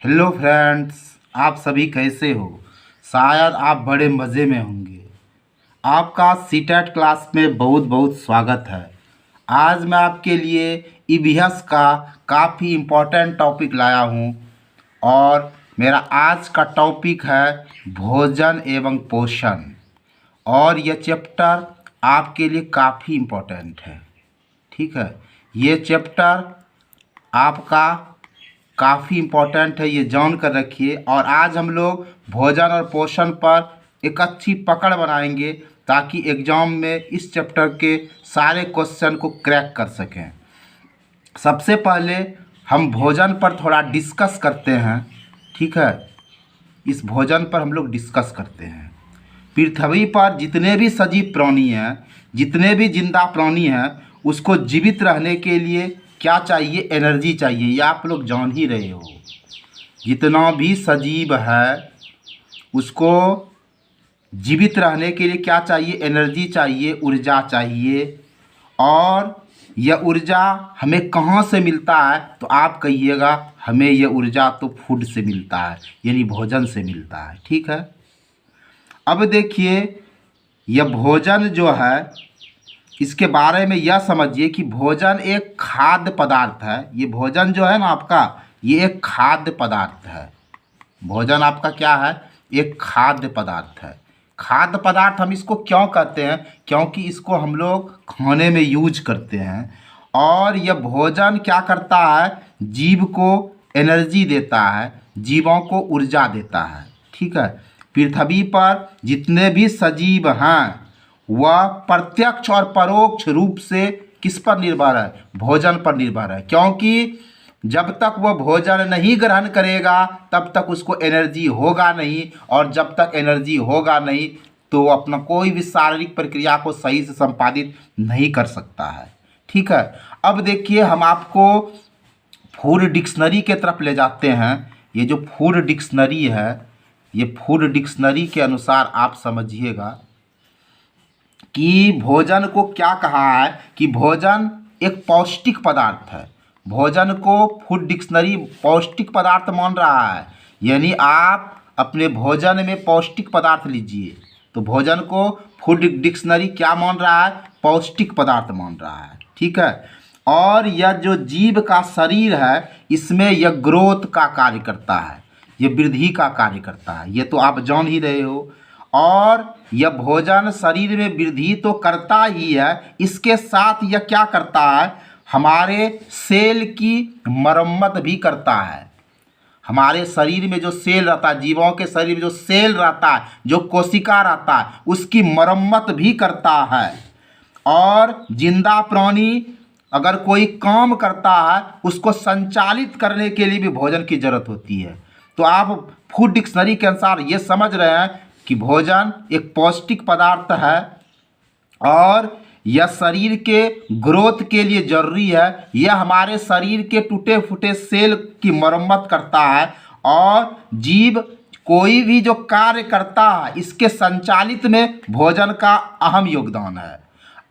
Hello friends, आप सभी कैसे हो। शायद आप बड़े मज़े में होंगे। आपका सीटेट क्लास में बहुत बहुत स्वागत है। आज मैं आपके लिए ईवीएस का काफ़ी इम्पोर्टेंट टॉपिक लाया हूँ और मेरा आज का टॉपिक है भोजन एवं पोषण। और यह चैप्टर आपके लिए काफ़ी इम्पोर्टेंट है। ठीक है, ये चैप्टर आपका काफ़ी इम्पोर्टेंट है, ये जान कर रखिए। और आज हम लोग भोजन और पोषण पर एक अच्छी पकड़ बनाएंगे ताकि एग्ज़ाम में इस चैप्टर के सारे क्वेश्चन को क्रैक कर सकें। सबसे पहले हम भोजन पर थोड़ा डिस्कस करते हैं। ठीक है, इस भोजन पर हम लोग डिस्कस करते हैं। पृथ्वी पर जितने भी सजीव प्राणी हैं, जितने भी जिंदा प्राणी हैं, उसको जीवित रहने के लिए क्या चाहिए? एनर्जी चाहिए। ये आप लोग जान ही रहे हो। जितना भी सजीव है उसको जीवित रहने के लिए क्या चाहिए? एनर्जी चाहिए, ऊर्जा चाहिए। और यह ऊर्जा हमें कहाँ से मिलता है? तो आप कहिएगा हमें यह ऊर्जा तो फूड से मिलता है, यानी भोजन से मिलता है। ठीक है, अब देखिए, यह भोजन जो है इसके बारे में यह समझिए कि भोजन एक खाद्य पदार्थ है। ये भोजन जो है ना आपका, ये एक खाद्य पदार्थ है। भोजन आपका क्या है? एक खाद्य पदार्थ है। खाद्य पदार्थ हम इसको क्यों कहते हैं? क्योंकि इसको हम लोग खाने में यूज करते हैं। और यह भोजन क्या करता है? जीव को एनर्जी देता है, जीवों को ऊर्जा देता है। ठीक है, पृथ्वी पर जितने भी सजीव हैं वह प्रत्यक्ष और परोक्ष रूप से किस पर निर्भर है? भोजन पर निर्भर है। क्योंकि जब तक वह भोजन नहीं ग्रहण करेगा तब तक उसको एनर्जी होगा नहीं, और जब तक एनर्जी होगा नहीं तो वो अपना कोई भी शारीरिक प्रक्रिया को सही से संपादित नहीं कर सकता है। ठीक है, अब देखिए, हम आपको फूड डिक्शनरी के तरफ ले जाते हैं। ये जो फूड डिक्शनरी है, ये फूड डिक्शनरी के अनुसार आप समझिएगा कि भोजन को क्या कहा है कि भोजन एक पौष्टिक पदार्थ है। भोजन को फूड डिक्शनरी पौष्टिक पदार्थ मान रहा है। यानी आप अपने भोजन में पौष्टिक पदार्थ लीजिए, तो भोजन को फूड डिक्शनरी क्या मान रहा है? पौष्टिक पदार्थ मान रहा है। ठीक है, और यह जो जीव का शरीर है इसमें यह ग्रोथ का कार्य करता है, यह वृद्धि का कार्य करता है। ये तो आप जान ही रहे हो। और यह भोजन शरीर में वृद्धि तो करता ही है, इसके साथ यह क्या करता है? हमारे सेल की मरम्मत भी करता है। हमारे शरीर में जो सेल रहता है, जीवों के शरीर में जो सेल रहता है, जो कोशिका रहता है, उसकी मरम्मत भी करता है। और जिंदा प्राणी अगर कोई काम करता है उसको संचालित करने के लिए भी भोजन की जरूरत होती है। तो आप फूड डिक्शनरी के अनुसार ये समझ रहे हैं कि भोजन एक पौष्टिक पदार्थ है और यह शरीर के ग्रोथ के लिए जरूरी है। यह हमारे शरीर के टूटे फूटे सेल की मरम्मत करता है। और जीव कोई भी जो कार्य करता है इसके संचालित में भोजन का अहम योगदान है।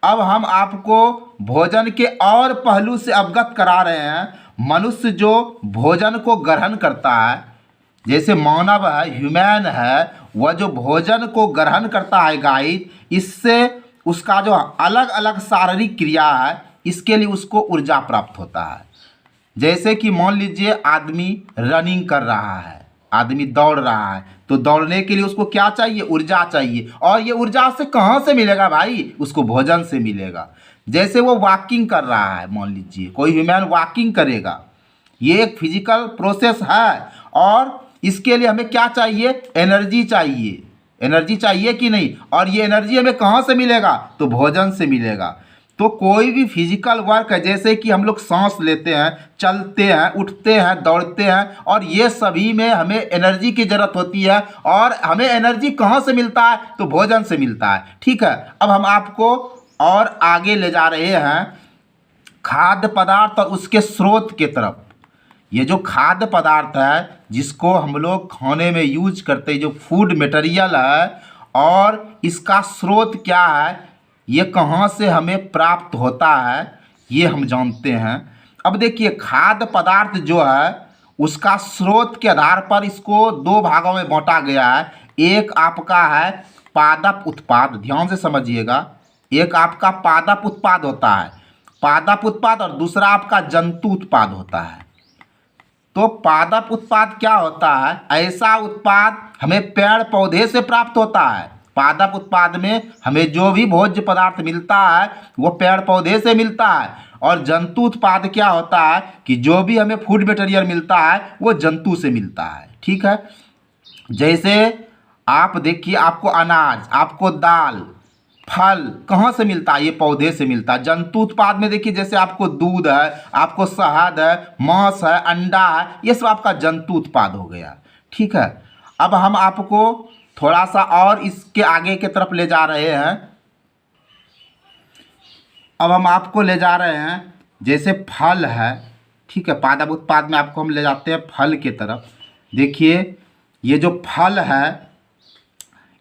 अब हम आपको भोजन के और पहलू से अवगत करा रहे हैं। मनुष्य जो भोजन को ग्रहण करता है, जैसे मानव है, ह्यूमन है, वह जो भोजन को ग्रहण करता है गाइस, इससे उसका जो अलग अलग शारीरिक क्रिया है इसके लिए उसको ऊर्जा प्राप्त होता है। जैसे कि मान लीजिए आदमी रनिंग कर रहा है, आदमी दौड़ रहा है, तो दौड़ने के लिए उसको क्या चाहिए? ऊर्जा चाहिए। और ये ऊर्जा से कहाँ से मिलेगा भाई? उसको भोजन से मिलेगा। जैसे वो वॉकिंग कर रहा है, मान लीजिए कोई ह्यूमन वॉकिंग करेगा, ये एक फिजिकल प्रोसेस है। और इसके लिए हमें क्या चाहिए? एनर्जी चाहिए। एनर्जी चाहिए कि नहीं? और ये एनर्जी हमें कहाँ से मिलेगा? तो भोजन से मिलेगा। तो कोई भी फिजिकल वर्क है, जैसे कि हम लोग सांस लेते हैं, चलते हैं, उठते हैं, दौड़ते हैं, और ये सभी में हमें एनर्जी की ज़रूरत होती है। और हमें एनर्जी कहाँ से मिलता है? तो भोजन से मिलता है। ठीक है, अब हम आपको और आगे ले जा रहे हैं खाद्य पदार्थ और उसके स्रोत के तरफ। ये जो खाद्य पदार्थ है जिसको हम लोग खाने में यूज करते हैं, जो फूड मटेरियल है, और इसका स्रोत क्या है, ये कहाँ से हमें प्राप्त होता है, ये हम जानते हैं। अब देखिए, खाद्य पदार्थ जो है उसका स्रोत के आधार पर इसको दो भागों में बांटा गया है। एक आपका है पादप उत्पाद, ध्यान से समझिएगा। एक आपका पादप उत्पाद होता है, पादप उत्पाद, और दूसरा आपका जंतु उत्पाद होता है। तो पादप उत्पाद क्या होता है? ऐसा उत्पाद हमें पेड़ पौधे से प्राप्त होता है। पादप उत्पाद में हमें जो भी भोज्य पदार्थ मिलता है वो पेड़ पौधे से मिलता है। और जंतु उत्पाद क्या होता है कि जो भी हमें फूड मटेरियल मिलता है वो जंतु से मिलता है। ठीक है, जैसे आप देखिए, आपको अनाज, आपको दाल, फल कहाँ से मिलता है? ये पौधे से मिलता है। जंतु उत्पाद में देखिए, जैसे आपको दूध है, आपको शहद है, मांस है, अंडा है, ये सब आपका जंतु उत्पाद हो गया। ठीक है, अब हम आपको थोड़ा सा और इसके आगे की तरफ ले जा रहे हैं। अब हम आपको ले जा रहे हैं, जैसे फल है, ठीक है, पादप उत्पाद में आपको हम ले जाते हैं फल की तरफ। देखिए, ये जो फल है,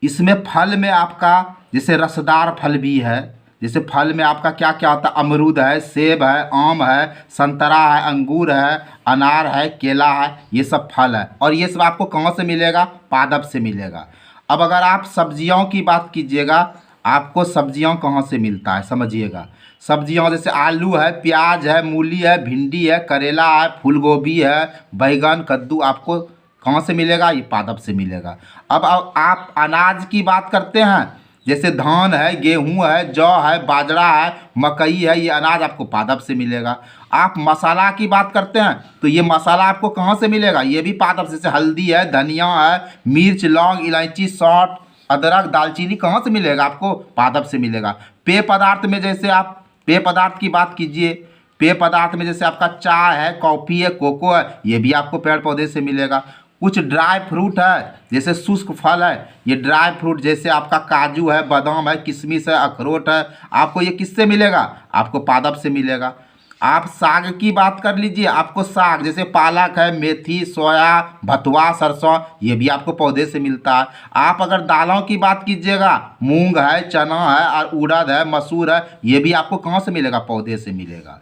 इसमें फल में आपका जैसे रसदार फल भी है। जैसे फल में आपका क्या क्या होता है? अमरूद है, सेब है, आम है, संतरा है, अंगूर है, अनार है, केला है, ये सब फल है। और ये सब आपको कहाँ से मिलेगा? पादप से मिलेगा। अब अगर आप सब्जियों की बात कीजिएगा, आपको सब्जियों कहाँ से मिलता है? समझिएगा, सब्जियों जैसे आलू है, प्याज है, मूली है, भिंडी है, करेला है, फूल गोभी है, बैगन, कद्दू, आपको कहाँ से मिलेगा? ये पादप से मिलेगा। अब आप अनाज की बात करते हैं, जैसे धान है, गेहूं है, जौ है, बाजरा है, मकई है, ये अनाज आपको पादप से मिलेगा। आप मसाला की बात करते हैं तो ये मसाला आपको कहाँ से मिलेगा? ये भी पादप से। जैसे हल्दी है, धनिया है, मिर्च, लौंग, इलायची, सौंठ, अदरक, दालचीनी कहाँ से मिलेगा? आपको पादप से मिलेगा। पेय पदार्थ में जैसे आप पेय पदार्थ की बात कीजिए, पेय पदार्थ में जैसे आपका चाय है, कॉफ़ी है, कोको है, ये भी आपको पेड़ पौधे से मिलेगा। कुछ ड्राई फ्रूट है, जैसे शुष्क फल है, ये ड्राई फ्रूट जैसे आपका काजू है, बादाम है, किशमिश है, अखरोट है, आपको ये किससे मिलेगा? आपको पादप से मिलेगा। आप साग की बात कर लीजिए, आपको साग जैसे पालक है, मेथी, सोया, भथुआ, सरसों, ये भी आपको पौधे से मिलता है। आप अगर दालों की बात कीजिएगा, मूंग है, चना है, और उड़द है, मसूर है, ये भी आपको कहाँ से मिलेगा? पौधे से मिलेगा।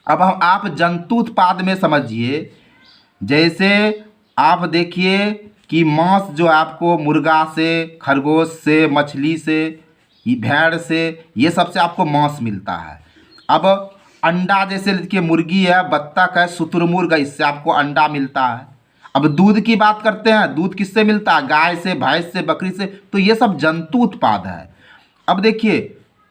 अब हम आप जंतु उत्पाद में समझिए, जैसे आप देखिए कि मांस जो है आपको मुर्गा से, खरगोश से, मछली से, भेड़ से, ये सब से आपको मांस मिलता है। अब अंडा जैसे देखिए, मुर्गी है, बत्तख है, शुतुरमुर्ग है, इससे आपको अंडा मिलता है। अब दूध की बात करते हैं, दूध किससे मिलता है? गाय से, भैंस से, बकरी से। तो ये सब जंतु उत्पाद है। अब देखिए,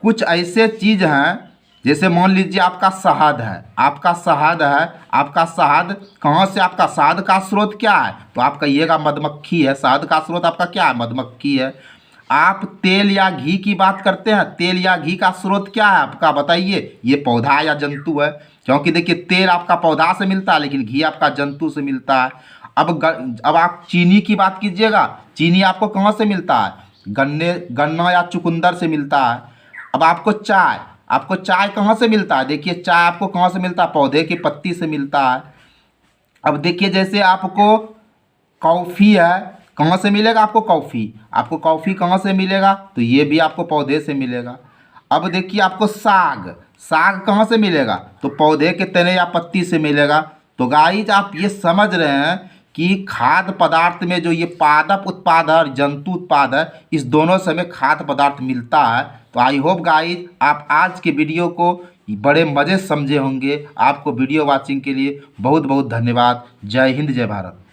कुछ ऐसे चीज़ हैं, जैसे मान लीजिए आपका शहद है, आपका शहद है, आपका शहद कहाँ से? आपका शहद का स्रोत क्या है? तो आप कहिएगा मधुमक्खी है। शहद का स्रोत आपका क्या है? मधुमक्खी है। आप तेल या घी की बात करते हैं, तेल या घी का स्रोत क्या है आपका? बताइए, ये पौधा या जंतु है। क्योंकि देखिए, तेल आपका पौधा से मिलता है, लेकिन घी आपका जंतु से मिलता है। अब आप चीनी की बात कीजिएगा, चीनी आपको कहाँ से मिलता है? गन्ना या चुकंदर से मिलता है। अब आपको चाय कहाँ से मिलता है? देखिए, चाय आपको कहाँ से मिलता है? पौधे की पत्ती से मिलता है। अब देखिए, जैसे आपको कॉफ़ी है, कहाँ से मिलेगा आपको कॉफ़ी? आपको कॉफ़ी कहाँ से मिलेगा? तो ये भी आपको पौधे से मिलेगा। अब देखिए, आपको साग कहाँ से मिलेगा? तो पौधे के तने या पत्ती से मिलेगा। तो गाइज, आप ये समझ रहे हैं कि खाद्य पदार्थ में जो ये पादप उत्पाद है और जंतु उत्पाद है, इस दोनों से हमें खाद्य पदार्थ मिलता है। तो आई होप गाइज, आप आज के वीडियो को बड़े मज़े समझे होंगे। आपको वीडियो वॉचिंग के लिए बहुत बहुत धन्यवाद। जय हिंद, जय भारत।